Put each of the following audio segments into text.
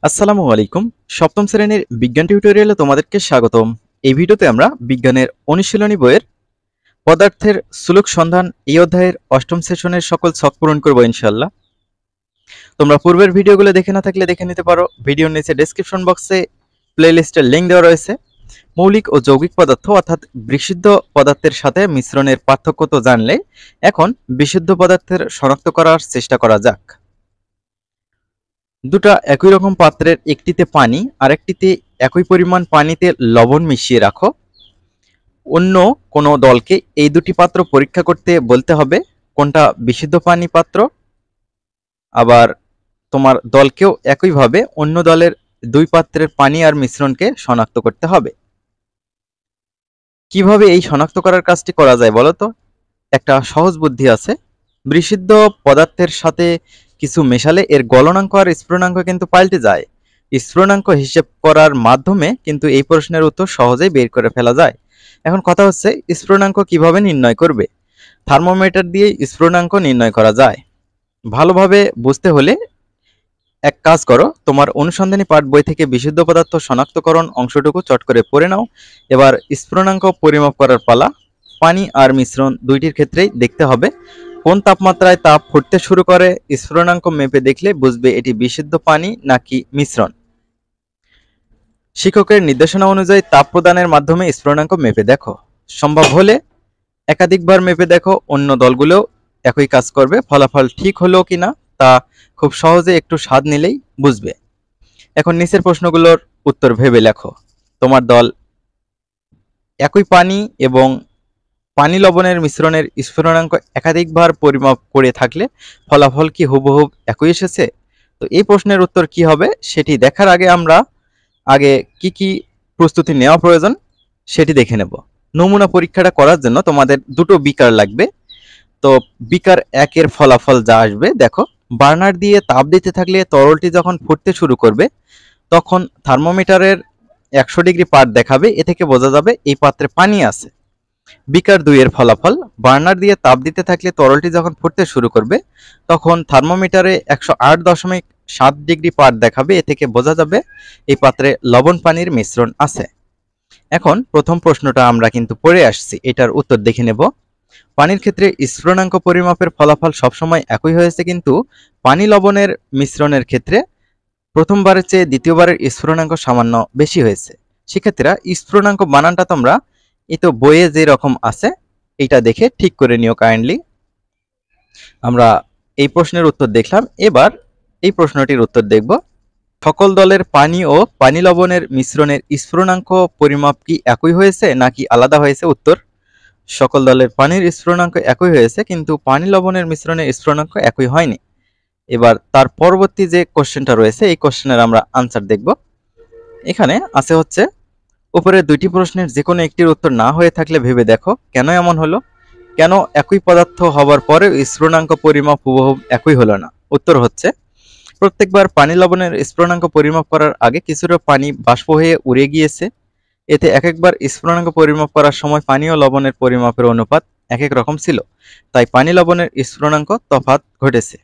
আসসালামু আলাইকুম। সপ্তম শ্রেণীর বিজ্ঞান টিউটোরিয়ালে তোমাদেরকে স্বাগতম। এই ভিডিওতে আমরা বিজ্ঞানের অনুশীলনী বইয়ের পদার্থের সুলুক সন্ধান এই অধ্যায়ের অষ্টম সেশনের সকল ছক পূরণ করব ইনশাআল্লাহ। তোমরা পূর্বের ভিডিওগুলো দেখে না থাকলে দেখে নিতে পারো। ভিডিওর নিচে ডেসক্রিপশন বক্সে প্লেলিস্টের লিঙ্ক দেওয়া রয়েছে। মৌলিক ও যৌগিক পদার্থ অর্থাৎ বিশুদ্ধ পদার্থের সাথে মিশ্রণের পার্থক্য তো জানলে, এখন বিশুদ্ধ পদার্থের শনাক্ত করার চেষ্টা করা যাক। দুটা একই রকম পাত্রের একটিতে পানি আর একটিতে একই পরিমাণ পানিতে লবণ মিশিয়ে রাখো। অন্য কোনো দলকে এই দুটি পাত্র পরীক্ষা করতে বলতে হবে কোনটা বিশুদ্ধ পানি পাত্র, আবার তোমার দলকেও একইভাবে অন্য দলের দুই পাত্রের পানি আর মিশ্রণকে শনাক্ত করতে হবে। কিভাবে এই শনাক্ত করার কাজটি করা যায় বলো তো? একটা সহজ বুদ্ধি আছে। বিশুদ্ধ পদার্থের সাথে কিছু মেশালে এর গলনাঙ্ক আর স্ফুটনাঙ্ক কিন্তু পাল্টে যায়। স্ফুটনাঙ্ক হিসেব করার মাধ্যমে কিন্তু এই প্রশ্নের উত্তর সহজেই বের করে ফেলা যায়। এখন কথা হচ্ছে, স্ফুটনাঙ্ক কিভাবে নির্ণয় করবে? থার্মোমিটার দিয়ে স্ফুটনাঙ্ক নির্ণয় করা যায়। ভালোভাবে বুঝতে হলে এক কাজ করো, তোমার অনুসন্ধানী পাঠ বই থেকে বিশুদ্ধ পদার্থ শনাক্তকরণ অংশটুকু চট করে পড়ে নাও। এবার স্ফুটনাঙ্ক পরিমাপ করার পালা। পানি আর মিশ্রণ দুইটির ক্ষেত্রেই দেখতে হবে কোন তাপমাত্রায় তাপ ফুটতে শুরু করে। স্ফুটনাঙ্ক মেপে দেখলে বুঝবে এটি বিশুদ্ধ পানি নাকি মিশ্রণ। শিক্ষকের নির্দেশনা অনুযায়ী তাপ প্রদানের মাধ্যমে স্ফুটনাঙ্ক মেপে দেখো। সম্ভব হলে একাধিকবার মেপে দেখো, অন্য দলগুলোও একই কাজ করবে। ফলাফল ঠিক হলো কিনা তা খুব সহজে একটু স্বাদ নিলেই বুঝবে। এখন নিচের প্রশ্নগুলোর উত্তর ভেবে লেখো। তোমার দল একই পানি এবং পানি লবণের মিশ্রণের স্ফুটনাঙ্ক একাধিকবার পরিমাপ করে থাকলে ফলাফল কি হুবহু একই এসেছে? তো এই প্রশ্নের উত্তর কি হবে সেটি দেখার আগে আমরা কি কি প্রস্তুতি নেওয়া প্রয়োজন সেটি দেখে নেব। নমুনা পরীক্ষাটা করার জন্য তোমাদের দুটো বিকার লাগবে। তো বিকার একের ফলাফল যা আসবে দেখো। বার্নার দিয়ে তাপ দিতে থাকলে তরলটি যখন ফুটতে শুরু করবে তখন থার্মোমিটারের 100 ডিগ্রি পার দেখাবে। এ থেকে বোঝা যাবে এই পাত্রে পানি আছে। বিকার 2 এর ফলাফল, বার্নার দিয়ে তাপ দিতে থাকলে তরলটি যখন ফুটতে শুরু করবে তখন থার্মোমিটারে 108.7 ডিগ্রি পার দেখাবে। এ থেকে বোঝা যাবে এই পাত্রে লবণ পানির মিশ্রণ আছে। এখন প্রথম প্রশ্নটা আমরা কিন্তু পড়ে আসছি, এটার উত্তর দেখে নেব। পানির ক্ষেত্রে স্ফুটনাঙ্ক পরিমাপের ফলাফল সবসময় একই হয়েছে, কিন্তু পানি লবণের মিশ্রণের ক্ষেত্রে প্রথমবারের চেয়ে দ্বিতীয়বারের স্ফুটনাঙ্ক সামান্য বেশি হয়েছে। শিক্ষার্থীরা, স্ফুটনাঙ্ক বানানটা তোমরা এই তো বইয়ে যে রকম আছে এটা দেখে ঠিক করে নিও কাইন্ডলি। আমরা এই প্রশ্নের উত্তর দেখলাম, এবার এই প্রশ্নটির উত্তর দেখব। সকল দলের পানি ও পানি লবণের মিশ্রণের স্ফুটনাঙ্ক পরিমাপ কি একই হয়েছে নাকি আলাদা হয়েছে? উত্তর, সকল দলের পানির স্ফুটনাঙ্ক একই হয়েছে, কিন্তু পানি লবণের মিশ্রণের স্ফুটনাঙ্ক একই হয়নি। এবার তার পরবর্তী যে কোশ্চেনটা রয়েছে এই কোশ্চেনের আমরা আনসার দেখব। এখানে আছে হচ্ছে, উপরের দুইটি প্রশ্নের যে কোনো একটির উত্তর না হয়ে থাকলে ভেবে দেখো কেন এমন হলো। কেন একই পদার্থ হবার পরে স্ফুটনাঙ্ক পরিমাপ হুবহু একই হলো না? উত্তর হচ্ছে, প্রত্যেকবার পানি লবণের স্ফুটনাঙ্ক পরিমাপ করার আগে কিছুটা পানি বাষ্প হয়ে উড়ে গিয়েছে। এতে এক একবার স্ফুটনাঙ্ক পরিমাপ করার সময় পানি ও লবণের পরিমাপের অনুপাত এক এক রকম ছিল, তাই পানি লবণের স্ফুটনাঙ্ক তফাৎ ঘটেছে।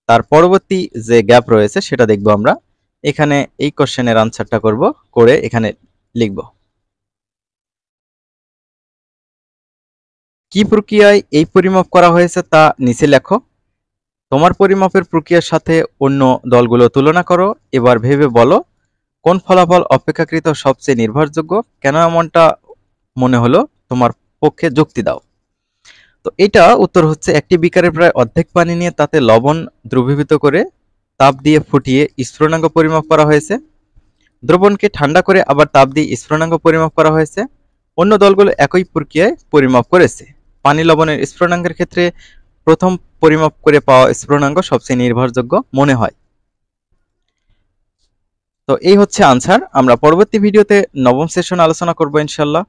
তার পরবর্তী যে গ্যাপ রয়েছে সেটা দেখব আমরা। এখানে এই কোশ্চেনের আনসারটা করে এখানে লিখব। কি প্রক্রিয়ায় এই পরিমাপ করা হয়েছে তা নিচে লেখো। তোমার পরিমাপের প্রক্রিয়ার সাথে অন্য দলগুলো তুলনা করো। এবার ভেবে বলো কোন ফলাফল অপেক্ষাকৃত সবচেয়ে নির্ভরযোগ্য, কেন এমনটা মনে হলো, তোমার পক্ষে যুক্তি দাও। তো এটা উত্তর হচ্ছে, একটি বিকারে প্রায় অর্ধেক পানি নিয়ে তাতে লবণ দ্রবীভূত করে তাপ দিয়ে ফুটিয়ে স্ফুটনাঙ্ক পরিমাপ করা হয়েছে। দ্রবণকে ঠান্ডা করে আবার তাপ দিয়ে স্ফুটনাঙ্ক পরিমাপ করা হয়েছে। অন্য দলগুলো একই প্রক্রিয়ায় পরিমাপ করেছে। পানি লবণের স্ফুটনাঙ্কের ক্ষেত্রে প্রথম পরিমাপ করে পাওয়া স্ফুটনাঙ্ক সবচেয়ে নির্ভরযোগ্য মনে হয়। তো এই হচ্ছে আনসার। আমরা পরবর্তী ভিডিওতে নবম সেশন আলোচনা করব ইনশাআল্লাহ।